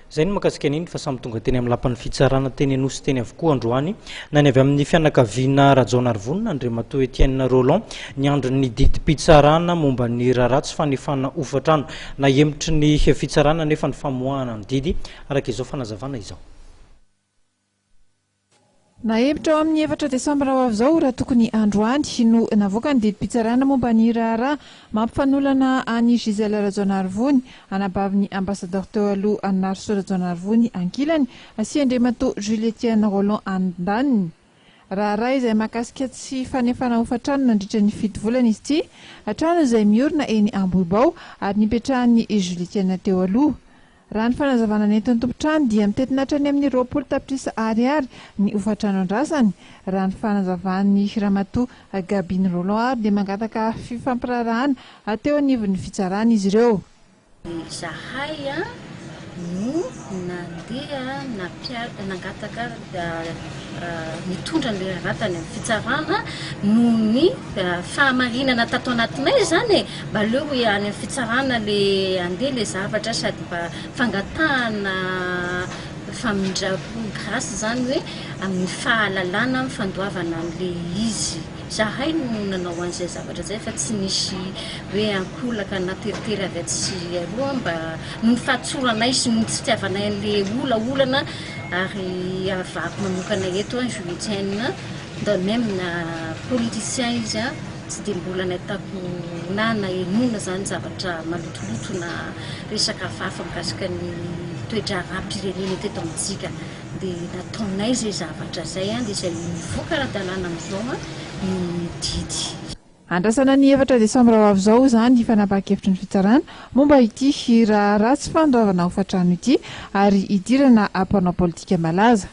zay ny makasika an'iny fa samy tonga teny amin'ny lapan'ny fitsarana teny anosy teny avokoa androany na ny avy amin'ny fianakaviana Rajaonarvonina Andriamatoa Etienne Roland ny andro ny didim-pitsarana momba ny raha-ratsy fanefana ofatrano na hemotry ny fitsarana nefa ny famoahana ny didy araka izao fanazavana izao. Na hevitra ao amin'ny 4 Desambra ho avy izao raha tokony androany no navoaka ny didim-pitsarana momba ny raharaha mampifanolana any Gisèle Rajaonarvony anabavin'ny ambassadeur teo aloha Anarso Rajaonarvony ankilany sy Andriamatoa Jules Etienne Roland andaniny. Raharaha izay mahakasika tsy fanefana ofatrano nandritra ny 7 volana izy ity, trano izay miorina eny Ambohibao ary nipetrahan'ny Jules Etienne teo aloha. Raha ny fanazavana nentin'ny tompontrano dia mitetinatra ny amin'ny 20 tapitrisa ariary ny ofatrano andrasany. Raha ny fanazavan'ny Ramatoa Gabine Roland ary dia mangataka fifampirarahana teo anivon'ny fitsarana izy ireo. Zahay no nandeha nangataka mitondra ny ratany amin'ny fitsarana noho ny fahamarinana tato anatinay zany mba leo hoe any amin'ny fitsarana le andeha le zavatra sady mba fangatahana famindrapo grâce zany hoe amin'ny fahalalana amin'ny fandoavana an'le izy. Zahay no nanao an'izay zavatra zay fa tsy nisy hoe ankolaka na teritery avy atsy aloha mba no fahatsoranay sy ny tsy fitiavanay an'le olana ary avako manokana eto Jules Etienne de même na politicien izy tsy dia mbola nahitako na enona zany zavatra malotoloto na resaka hafahafa mikasika ny toetra ara-pirenena teto amintsika dia nataonay zay zavatra zay dia izay mivoaka ara-dalàna amin'izao ny didy. Andrasana ny 4 Desambra ho avy izao zany fanapakevitry ny fitsarana momba ity raha ratsy fandoavana ofatrano ity ary idirana mpanao politika malaza.